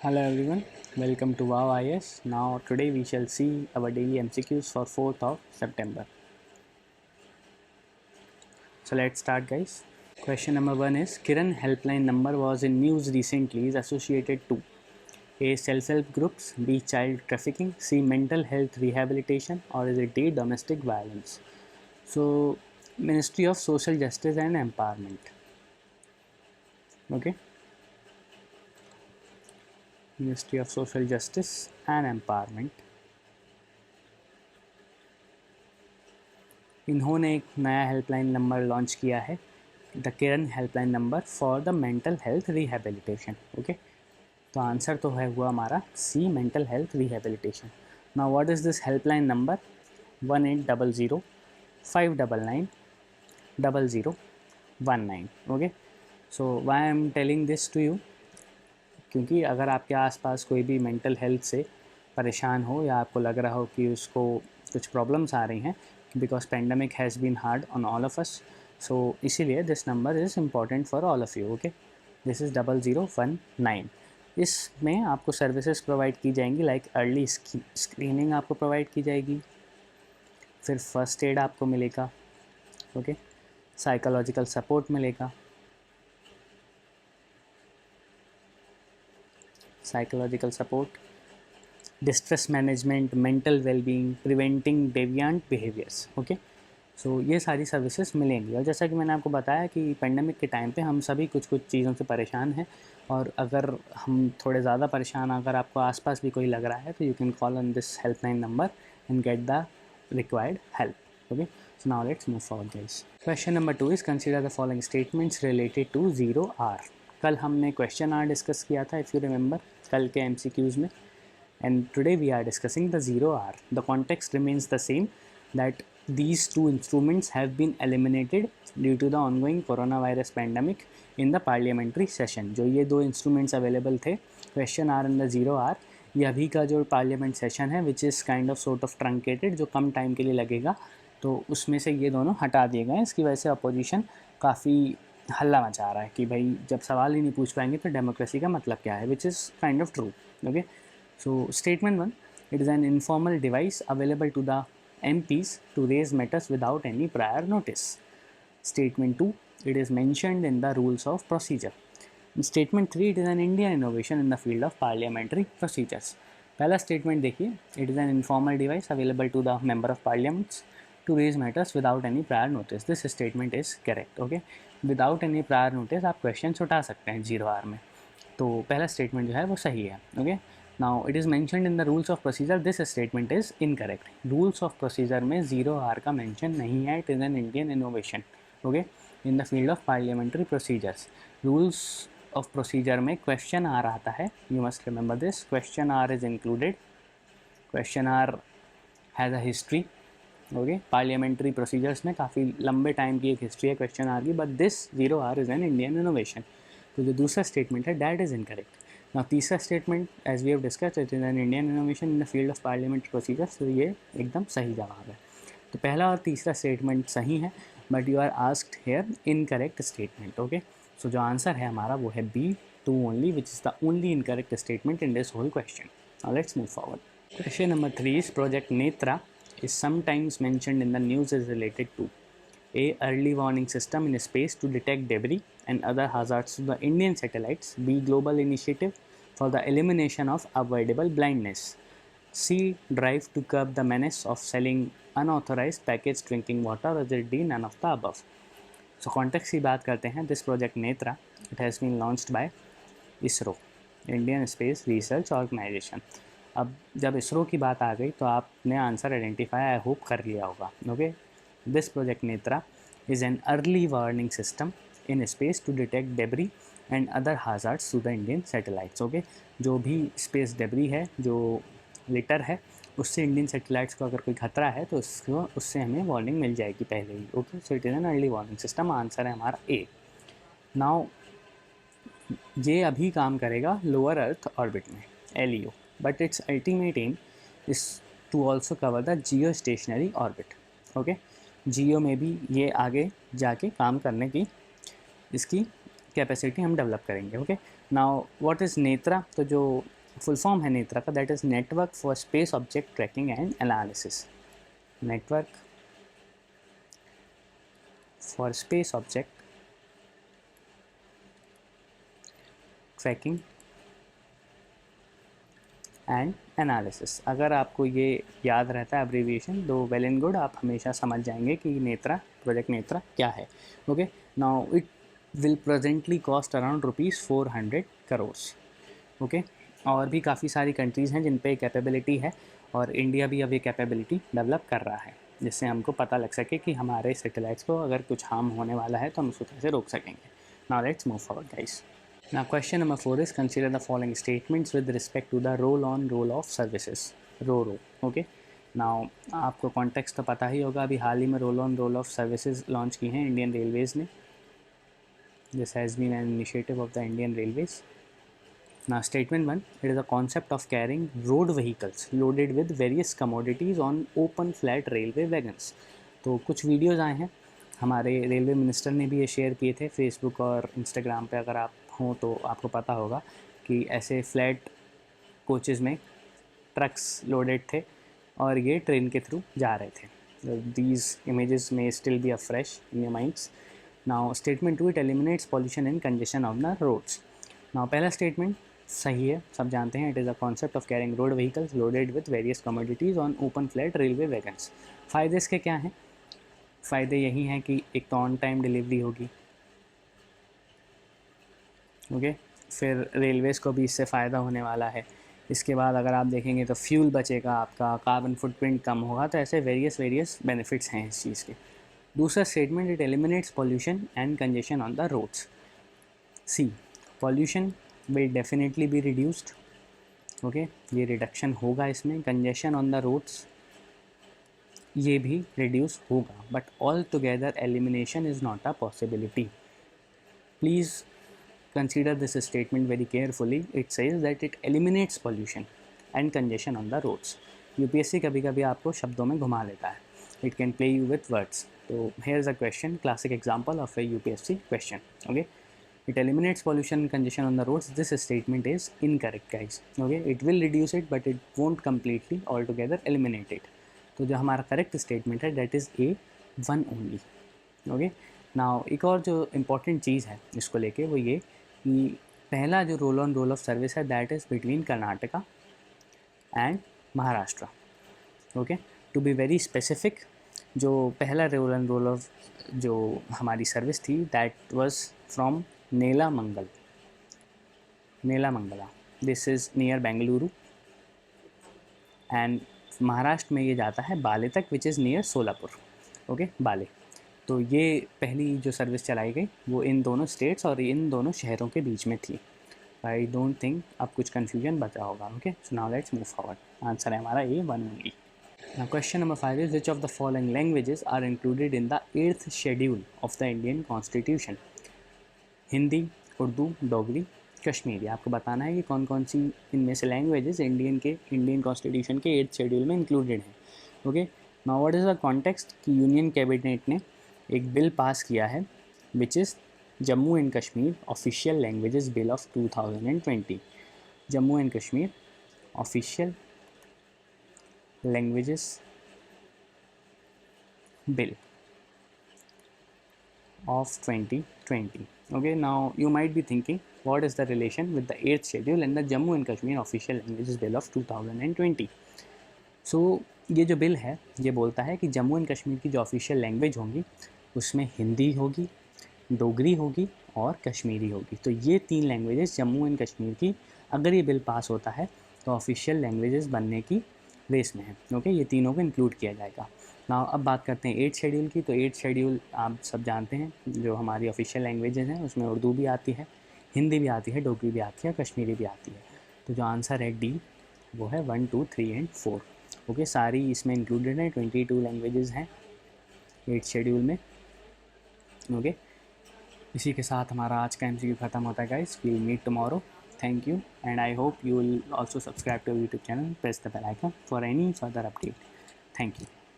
Hello everyone, welcome to Wow IS. Now today we shall see our daily MCQs for 4th of September. So let's start guys. Question number 1 is Kiran helpline number was in news recently is associated to A. Self-help groups, B. Child trafficking, C. Mental health rehabilitation, or is it D. Domestic violence? So Ministry of Social Justice and Empowerment. Okay, Ministry of Social Justice and Empowerment. इन्होंने एक नया helpline number launch किया है, the Kiran helpline number for the mental health rehabilitation. Okay, तो answer तो है हुआ हमारा C, mental health rehabilitation. Now what is this helpline number? 1800-599-0019. Okay, so why I am telling this to you, क्योंकि अगर आपके आसपास कोई भी मेंटल हेल्थ से परेशान हो या आपको लग रहा हो कि उसको कुछ प्रॉब्लम्स आ रही हैं, because pandemic has been hard on all of us, so इसीलिए this number is important for all of you. Okay, this is 0019. इसमें आपको सर्विसेज प्रोवाइड की जाएंगी, लाइक अर्ली स्क्रीनिंग आपको प्रोवाइड की जाएगी, फिर फर्स्ट एड आपको मिलेगा. ओके, साइकोलॉजिकल सपोर्ट मिलेगा, psychological support, distress management, mental wellbeing, preventing deviant behaviours. Okay, so ये सारी सर्विसेज मिलेंगी. और जैसा कि मैंने आपको बताया कि पेंडेमिक के टाइम पे हम सभी कुछ चीज़ों से परेशान हैं, और अगर हम थोड़े ज़्यादा परेशान, अगर आपको आसपास भी कोई लग रहा है, तो you can call on this helpline number and get the required help. Okay, so now let's move forward guys. Question number 2 is consider the following statements related to 0R. कल हमने क्वेश्चन आर डिस्कस किया था, if you remember, कल के MCQs में. And today we are discussing the 0R. The context remains the same, that these two instruments have been eliminated due to the ongoing coronavirus pandemic in the parliamentary session. जो ये दो instruments available थे, question R and the 0R, ये अभी का जो parliament session है, which is kind of sort of truncated, जो कम टाइम के लिए लगेगा, तो उसमें से ये दोनों हटा दिए गए हैं. इसकी वजह से अपोजिशन काफ़ी हल्ला मचा रहा है कि भाई जब सवाल ही नहीं पूछ पाएंगे तो डेमोक्रेसी का मतलब क्या है, which is kind of true. Okay, so statement 1, it is an informal device available to the MPs to raise matters without any prior notice. Statement 2, it is mentioned in the rules of procedure. In statement 3, it is an Indian innovation in the field of parliamentary procedures. पहला statement देखिए, it is an informal device available to the member of parliaments to raise matters without any prior notice. This statement is correct. Okay, without any prior notice आप questions उठा सकते हैं 0R में, तो पहला statement जो है वो सही है. Okay, now it is mentioned in the rules of procedure. This statement is incorrect. rules of procedure में 0R का mention नहीं है. It is an Indian innovation. Okay, in the field of parliamentary procedures. rules of procedure में question R आता है. You must remember this. question R is included. question R has a history. Okay, parliamentary procedures में काफ़ी लंबे time की एक history है question hour की, but this 0R is an Indian innovation. तो जो दूसरा स्टेटमेंट है डैट इज़ इनकरेक्ट. नाउ तीसरा statement, as we have discussed, it is an Indian innovation in the field of parliamentary procedures. तो ये एकदम सही जवाब है. तो पहला और तीसरा स्टेटमेंट सही है, but you are asked here incorrect statement. Okay, so जो आंसर है हमारा वो है B2 only, which is the only incorrect statement in this whole question. Now let's move forward. Question number 3 is Project Netra is sometimes mentioned in the news is related to A. Early warning system in space to detect debris and other hazards to the Indian satellites. B. Global initiative for the elimination of avoidable blindness. C. Drive to curb the menace of selling unauthorized packaged drinking water. Or D. None of the above. So context की बात करते हैं. This Project Netra, it has been launched by ISRO, Indian Space Research Organization. अब जब इसरो की बात आ गई तो आपने आंसर आइडेंटिफाई आई होप कर लिया होगा. Okay, this project Netra is an early warning system in space to detect debris and other hazards to the Indian satellites. Okay, जो भी स्पेस डेबरी है, जो लिटर है, उससे इंडियन सैटेलाइट्स को अगर कोई खतरा है तो उससे हमें वार्निंग मिल जाएगी पहले ही. Okay, so it is an early warning system. Answer है हमारा ए. नाउ ये अभी काम करेगा लोअर अर्थ ऑर्बिट में, LEO, but its ultimate aim is to also cover the geostationary orbit. Okay, geo में भी ये आगे जाके काम करने की इसकी कैपेसिटी हम डेवलप करेंगे. Okay, now what is Netra? तो जो फुल फॉर्म है नेत्रा का, that is network for space object tracking and analysis. Network for space object tracking and analysis. अगर आपको ये याद रहता है एब्रीविएशन, तो वेल एंड गुड, आप हमेशा समझ जाएंगे कि नेत्रा, प्रोजेक्ट नेत्रा क्या है। Okay, now it will presently cost around ₹400 crore. Okay, और भी काफ़ी सारी कंट्रीज़ हैं जिन पे कैपेबिलिटी है, और इंडिया भी अब ये कैपेबिलिटी डेवलप कर रहा है, जिससे हमको पता लग सके कि हमारे सैटेलाइट्स को अगर कुछ हार्म होने वाला है तो हम उसको कैसे रोक सकेंगे। Now let's move forward guys. Now question number 4 is consider the following statements with respect to the roll on roll off services, RORO. Okay, now आपको कॉन्टेक्स्ट तो पता ही होगा, अभी हाल ही में roll on roll off services launch की हैं इंडियन रेलवेज़ ने। This has been an initiative of the Indian Railways. Now statement 1, it is a concept of carrying road vehicles loaded with various commodities on open flat railway wagons। तो कुछ videos आए हैं, हमारे railway minister ने भी ये share किए थे फेसबुक और इंस्टाग्राम पे, अगर आप हों तो आपको पता होगा कि ऐसे फ्लैट कोचेज़ में ट्रक्स लोडेड थे और ये ट्रेन के थ्रू जा रहे थे। दीज इमेजेस में still be a fresh in your minds. Now statement 2, it eliminates pollution and congestion of the roads. Now पहला स्टेटमेंट सही है, सब जानते हैं, it is a concept of carrying road vehicles loaded with various commodities on open flat railway wagons. फ़ायदे इसके क्या हैं? फ़ायदे यही हैं कि एक तो ऑन टाइम डिलीवरी होगी, ओके, फिर रेलवेज़ को भी इससे फ़ायदा होने वाला है। इसके बाद अगर आप देखेंगे तो फ्यूल बचेगा आपका, कार्बन फुटप्रिंट कम होगा, तो ऐसे वेरियस बेनिफिट्स हैं इस चीज़ के। दूसरा statement, it eliminates pollution and congestion on the roads. See, pollution will definitely be reduced, okay, ये रिडक्शन होगा इसमें। कंजेशन ऑन द रोड्स ये भी रिड्यूस होगा, but all together elimination is not a possibility. Please consider this statement very carefully. It says that it eliminates pollution and congestion on the roads. UPSC कभी कभी आपको शब्दों में घुमा लेता है, it can play you with words. So here's a question, classic example of a UPSC question. Okay, it eliminates pollution and congestion on the roads. This statement is incorrect guys. Okay, it will reduce it but it won't completely altogether eliminate it. तो जो हमारा correct statement है that is A1 only. Okay, now एक और जो important चीज़ है इसको लेके वो ये कि पहला जो roll on roll off service है that is between Karnataka and Maharashtra. Okay, to be very specific, जो पहला रोल ऑन रोल ऑफ जो हमारी सर्विस थी that was from Nelamangala, this is near Bengaluru, and Maharashtra में ये जाता है बाले तक, which is near Solapur. Okay, बाले। तो ये पहली जो सर्विस चलाई गई वो इन दोनों स्टेट्स और इन दोनों शहरों के बीच में थी। आई डोंट थिंक अब कुछ कन्फ्यूजन बचा होगा। Okay, so now let's move forward. Answer है हमारा A1 only. Now question number 5 is which of the following languages are included in the 8th schedule of the Indian constitution? Hindi, Urdu, Dogri, Kashmiri. आपको बताना है कि कौन कौन सी इनमें से लैंग्वेजेस इंडियन कॉन्स्टिट्यूशन के 8th शेड्यूल में इंक्लूडेड हैं। Okay, now what is the context कि यूनियन कैबिनेट ने एक बिल पास किया है which is Jammu and Kashmir official languages bill of 2020। Jammu and Kashmir official languages bill of 2020. Okay, now you might be thinking what is the relation with the 8th schedule and the Jammu and Kashmir official languages bill of 2020. So ये जो bill है ये बोलता है कि Jammu and Kashmir की जो official language होंगी उसमें हिंदी होगी, डोगरी होगी और कश्मीरी होगी। तो ये 3 लैंग्वेजेस जम्मू एंड कश्मीर की, अगर ये बिल पास होता है तो ऑफिशियल लैंग्वेजेस बनने की रेस में है। ओके, ये तीनों को इंक्लूड किया जाएगा। ना अब बात करते हैं 8th शेड्यूल की। तो 8th शेड्यूल आप सब जानते हैं, जो हमारी ऑफिशियल लैंग्वेजेस हैं उसमें उर्दू भी आती है, हिंदी भी आती है, डोगरी भी आती है, कश्मीरी भी आती है। तो जो आंसर है डी वो है 1, 2, 3 एंड 4। ओके, सारी इसमें इंक्लूडेड हैं, 22 लैंग्वेजेस हैं 8th शेड्यूल में। ओके, इसी के साथ हमारा आज का MCQ ख़त्म होता है guys. We will meet tomorrow. Thank you, and I hope you will also subscribe to our YouTube channel, press the bell icon for any further update. Thank you.